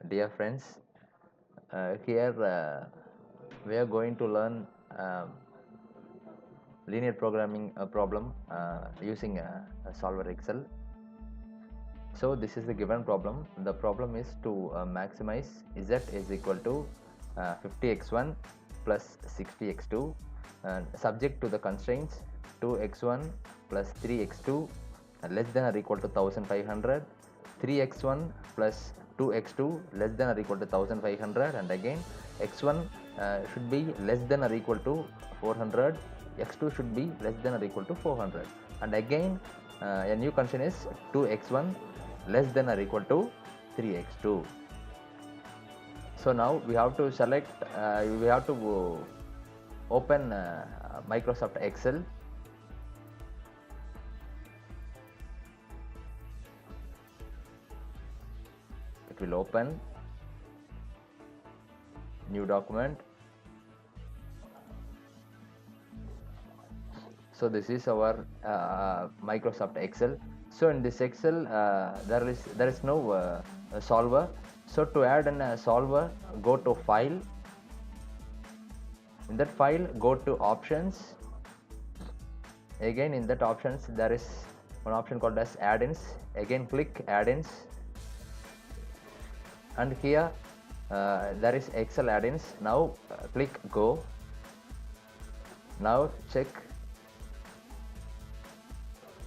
Dear friends, here we are going to learn linear programming problem using a solver Excel. So this is the given problem. The problem is to maximize z is equal to 50x1 plus 60x2 and subject to the constraints 2x1 plus 3x2 less than or equal to 1500, 3x1 plus 2x2 less than or equal to 1500, and again x1 should be less than or equal to 400, x2 should be less than or equal to 400, and again a new constraint is 2x1 less than or equal to 3x2. So now we have to select, we have to open Microsoft Excel. It will open, new document. So this is our Microsoft Excel. So in this Excel there is no solver. So to add a solver, go to file. In that file, go to options. Again in that options there is one option called as add-ins. Again click add-ins, and here there is Excel add-ins. Now click go. Now check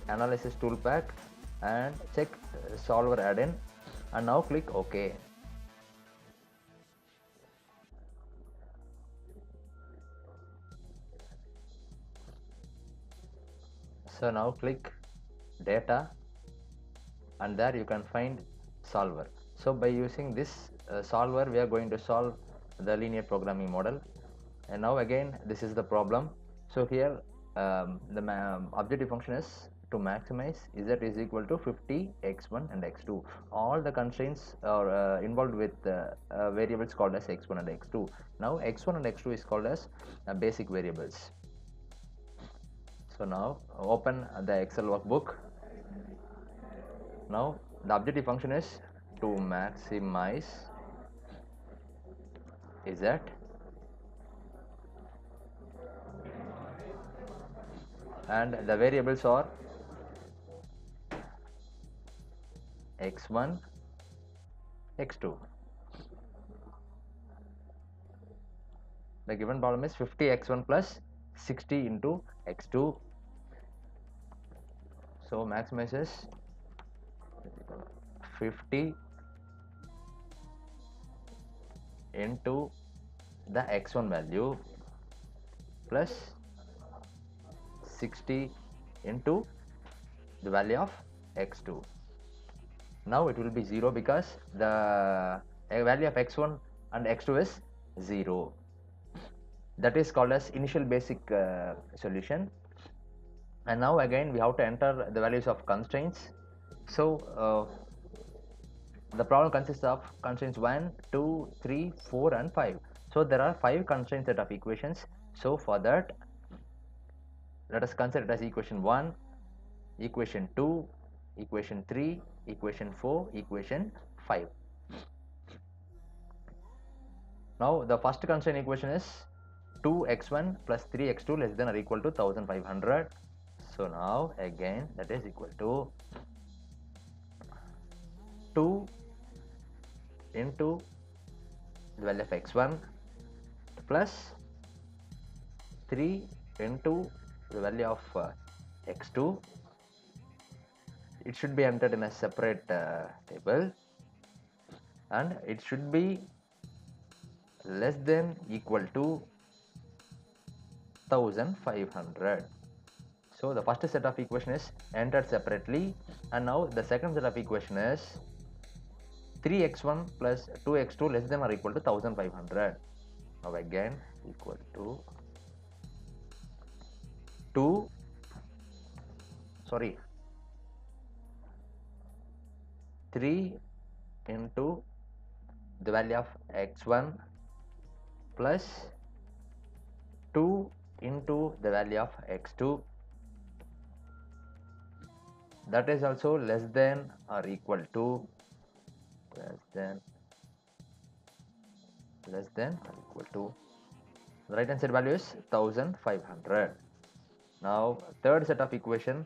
analysis toolpack and check solver add-in, and now click OK. So now click data, and there you can find solver. So by using this solver we are going to solve the linear programming model. And now again this is the problem. So here the objective function is to maximize z is equal to 50, x1 and x2. All the constraints are involved with variables called as x1 and x2. Now x1 and x2 is called as basic variables. So now open the Excel workbook. Now the objective function is to maximize z, and the variables are x1, x2. The given problem is 50x1 plus 60 into x2. So maximizes 50 into the x1 value plus 60 into the value of x2. Now it will be 0 because the value of x1 and x2 is 0. That is called as initial basic solution. And now again we have to enter the values of constraints. So the problem consists of constraints 1, 2, 3, 4 and 5. So there are 5 constraint set of equations. So for that, let us consider it as equation 1, equation 2, equation 3, equation 4, equation 5. Now the first constraint equation is 2x1 plus 3x2 less than or equal to 1500. So now again that is equal to 2 into the value of x1 plus 3 into the value of x2. It should be entered in a separate table, and it should be less than equal to 1500. So the first set of equation is entered separately, and now the second set of equation is 3x1 plus 2x2 less than or equal to 1500. Now again equal to 3 into the value of x1 plus 2 into the value of x2, that is also less than or equal to less than or equal to, the right hand side value is 1500. Now third set of equation,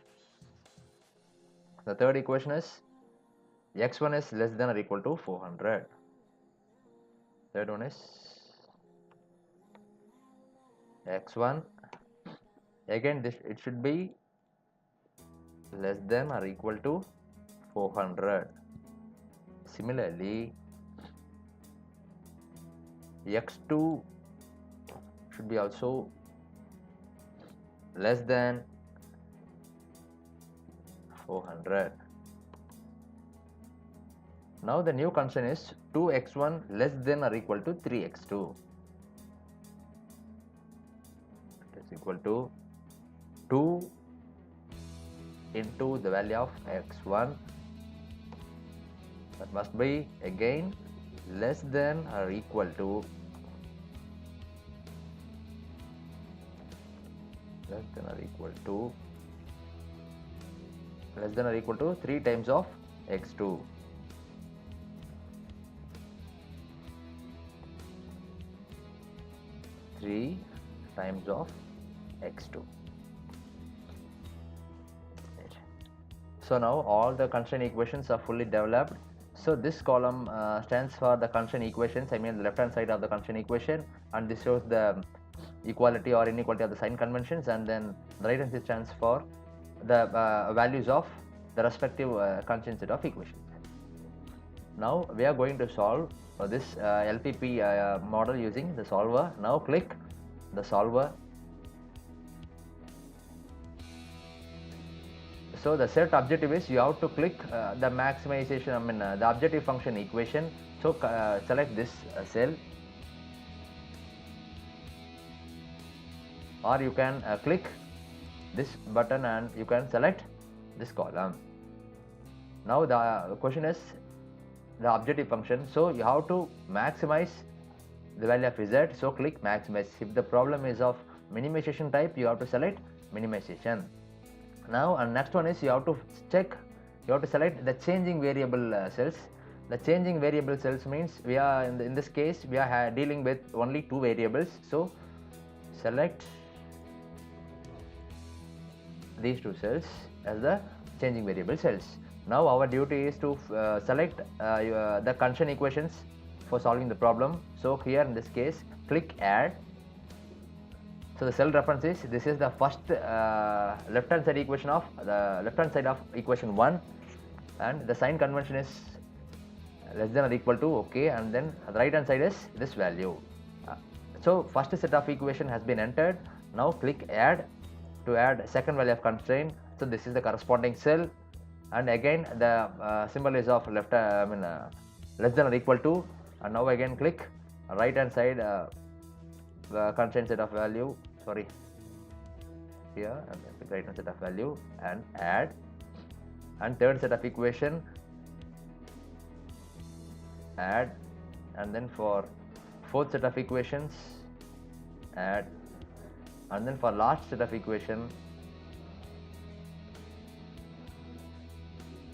the third equation is x1 is less than or equal to 400. Third one is x1, again this it should be less than or equal to 400. Similarly, x2 should be also less than 400. Now the new constraint is 2x1 less than or equal to 3x2. It is equal to 2 into the value of x1, that must be again less than or equal to 3 times of x2. 3 times of x2. So now all the constraint equations are fully developed. So this column stands for the constraint equations, I mean the left hand side of the constraint equation, and this shows the equality or inequality of the sign conventions, and then the right hand side stands for the values of the respective constraint set of equations. Now we are going to solve this LPP model using the solver. Now click the solver. So the set objective is you have to click the maximization, the objective function equation. So select this cell, or you can click this button and you can select this column. Now the question is the objective function, so you have to maximize the value of z, so click maximize. If the problem is of minimization type, you have to select minimization. Now and next one is you have to select the changing variable cells. The changing variable cells means we are in this case we are dealing with only two variables, so select these two cells as the changing variable cells. Now our duty is to select the constraint equations for solving the problem. So here in this case click add. So the cell reference is, this is the first left hand side equation of the left hand side of equation 1, and the sign convention is less than or equal to, okay, and then the right hand side is this value. So first set of equation has been entered. Now click add to add second value of constraint. So this is the corresponding cell, and again the symbol is of less than or equal to, and now again click right hand side the constraint set of value, here, and then click right hand set of value and add, and third set of equation add, and then for fourth set of equations add, and then for last set of equation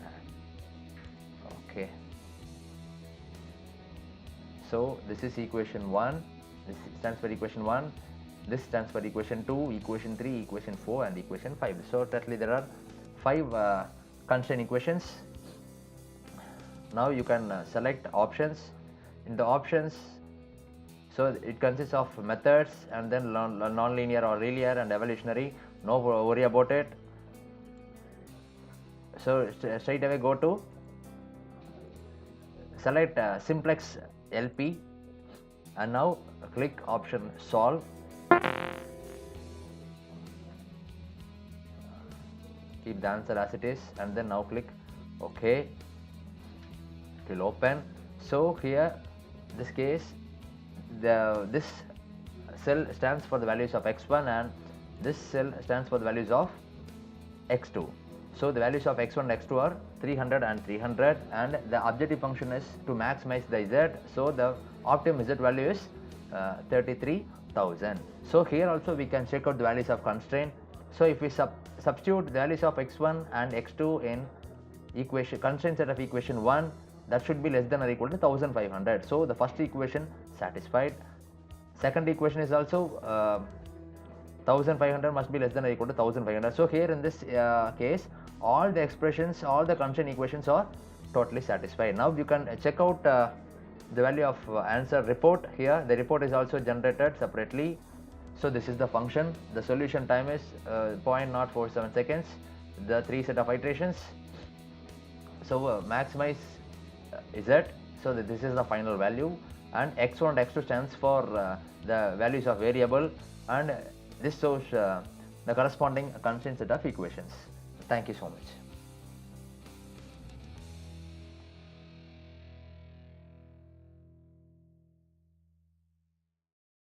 add. Okay, so this is equation 1, this stands for equation 1, this stands for equation 2, equation 3, equation 4 and equation 5. So totally there are 5 constraint equations. Now you can select options. In the options, so it consists of methods and then non-linear or linear and evolutionary. No worry about it. So straight away go to select simplex LP, and now click option solve. Keep the answer as it is, and then now click OK. It will open. So here this case this cell stands for the values of x1 and this cell stands for the values of x2. So the values of x1 and x2 are 300 and 300, and the objective function is to maximize the z. So the optimum z value is 33,000. So here also we can check out the values of constraint. So if we substitute the values of x1 and x2 in equation constraint set of equation 1, that should be less than or equal to 1500. So the first equation satisfied. Second equation is also 1500 must be less than or equal to 1500. So here in this case, all the expressions, all the constraint equations are totally satisfied. Now you can check out the value of answer report. Here the report is also generated separately. So this is the function. The solution time is 0.047 seconds, the 3 set of iterations. So maximize z, so that this is the final value, and x1 and x2 stands for the values of variable, and this shows the corresponding constraint set of equations. Thank you so much.